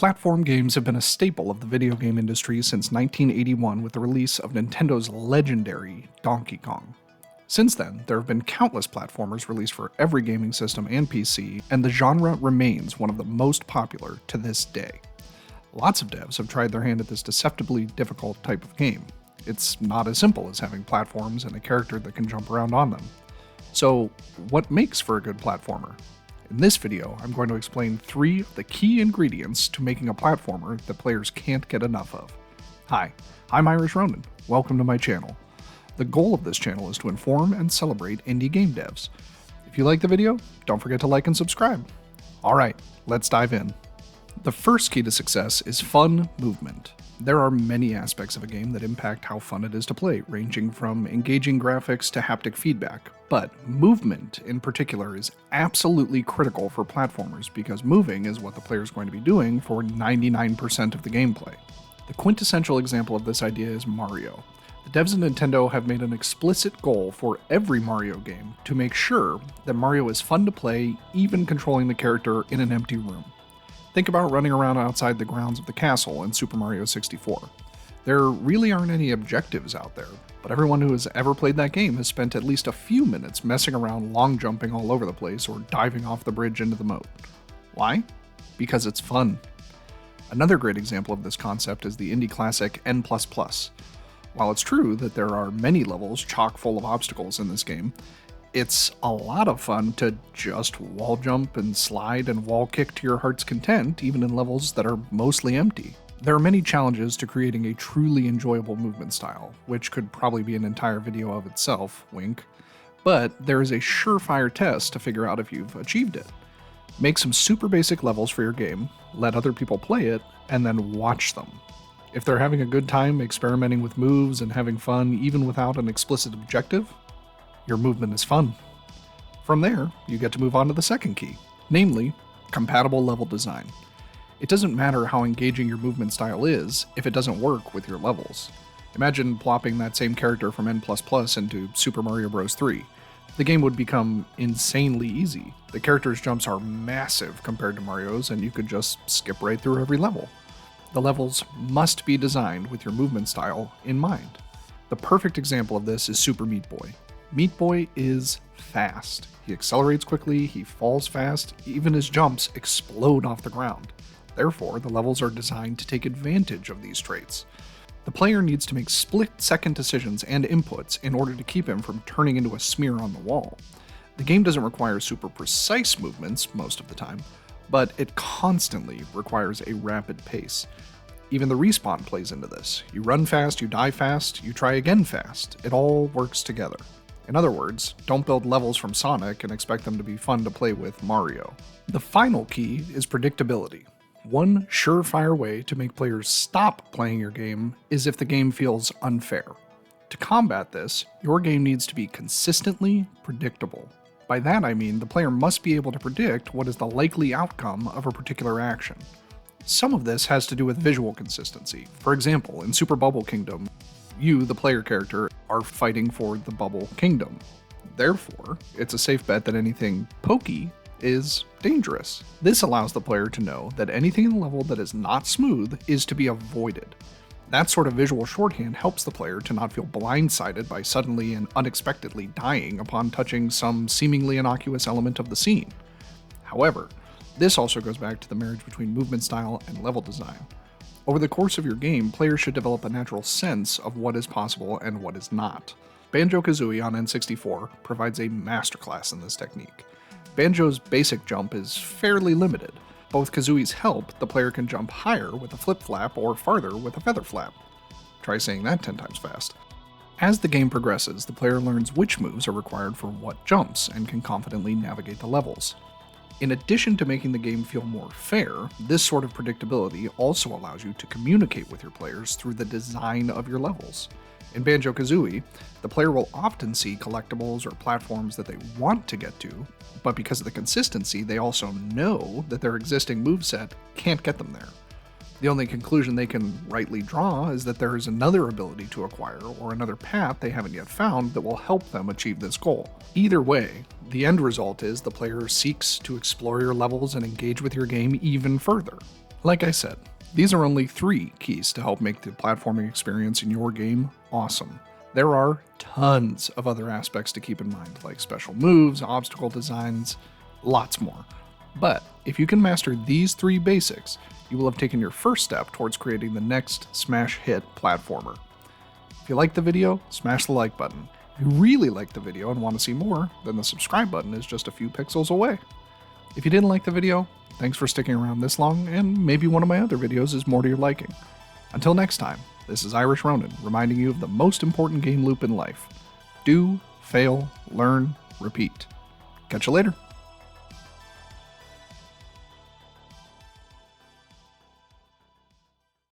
Platform games have been a staple of the video game industry since 1981 with the release of Nintendo's legendary Donkey Kong. Since then, there have been countless platformers released for every gaming system and PC, and the genre remains one of the most popular to this day. Lots of devs have tried their hand at this deceptively difficult type of game. It's not as simple as having platforms and a character that can jump around on them. So, what makes for a good platformer? In this video, I'm going to explain 3 of the key ingredients to making a platformer that players can't get enough of. Hi, I'm Irish Ronin. Welcome to my channel. The goal of this channel is to inform and celebrate indie game devs. If you like the video, don't forget to like and subscribe. Alright, let's dive in. The first key to success is fun movement. There are many aspects of a game that impact how fun it is to play, ranging from engaging graphics to haptic feedback. But movement, in particular, is absolutely critical for platformers because moving is what the player is going to be doing for 99% of the gameplay. The quintessential example of this idea is Mario. The devs at Nintendo have made an explicit goal for every Mario game to make sure that Mario is fun to play, even controlling the character in an empty room. Think about running around outside the grounds of the castle in Super Mario 64. There really aren't any objectives out there, but everyone who has ever played that game has spent at least a few minutes messing around long jumping all over the place or diving off the bridge into the moat. Why? Because it's fun. Another great example of this concept is the indie classic N++. While it's true that there are many levels chock full of obstacles in this game, it's a lot of fun to just wall jump and slide and wall kick to your heart's content, even in levels that are mostly empty. There are many challenges to creating a truly enjoyable movement style, which could probably be an entire video of itself, wink, but there is a surefire test to figure out if you've achieved it. Make some super basic levels for your game, let other people play it, and then watch them. If they're having a good time experimenting with moves and having fun even without an explicit objective, your movement is fun. From there, you get to move on to the second key, namely, compatible level design. It doesn't matter how engaging your movement style is if it doesn't work with your levels. Imagine plopping that same character from N++ into Super Mario Bros. 3. The game would become insanely easy. The character's jumps are massive compared to Mario's, and you could just skip right through every level. The levels must be designed with your movement style in mind. The perfect example of this is Super Meat Boy. Meat Boy is fast. He accelerates quickly, he falls fast, even his jumps explode off the ground. Therefore, the levels are designed to take advantage of these traits. The player needs to make split-second decisions and inputs in order to keep him from turning into a smear on the wall. The game doesn't require super precise movements most of the time, but it constantly requires a rapid pace. Even the respawn plays into this. You run fast, you die fast, you try again fast. It all works together. In other words, don't build levels from Sonic and expect them to be fun to play with Mario. The final key is predictability. One surefire way to make players stop playing your game is if the game feels unfair. To combat this, your game needs to be consistently predictable. By that I mean the player must be able to predict what is the likely outcome of a particular action. Some of this has to do with visual consistency. For example, in Super Bubble Kingdom, you, the player character, are fighting for the Bubble Kingdom. Therefore, it's a safe bet that anything pokey is dangerous. This allows the player to know that anything in the level that is not smooth is to be avoided. That sort of visual shorthand helps the player to not feel blindsided by suddenly and unexpectedly dying upon touching some seemingly innocuous element of the scene. However, this also goes back to the marriage between movement style and level design. Over the course of your game, players should develop a natural sense of what is possible and what is not. Banjo-Kazooie on N64 provides a masterclass in this technique. Banjo's basic jump is fairly limited, but with Kazooie's help, the player can jump higher with a flip-flap or farther with a feather flap. Try saying that 10 times fast. As the game progresses, the player learns which moves are required for what jumps and can confidently navigate the levels. In addition to making the game feel more fair, this sort of predictability also allows you to communicate with your players through the design of your levels. In Banjo-Kazooie, the player will often see collectibles or platforms that they want to get to, but because of the consistency, they also know that their existing moveset can't get them there. The only conclusion they can rightly draw is that there is another ability to acquire or another path they haven't yet found that will help them achieve this goal. Either way, the end result is the player seeks to explore your levels and engage with your game even further. Like I said, these are only 3 keys to help make the platforming experience in your game awesome. There are tons of other aspects to keep in mind, like special moves, obstacle designs, lots more. But if you can master these 3 basics, you will have taken your first step towards creating the next smash hit platformer. If you liked the video, smash the like button. If you really liked the video and want to see more, then the subscribe button is just a few pixels away. If you didn't like the video, thanks for sticking around this long, and maybe one of my other videos is more to your liking. Until next time, this is Irish Ronin, reminding you of the most important game loop in life. Do, fail, learn, repeat. Catch you later.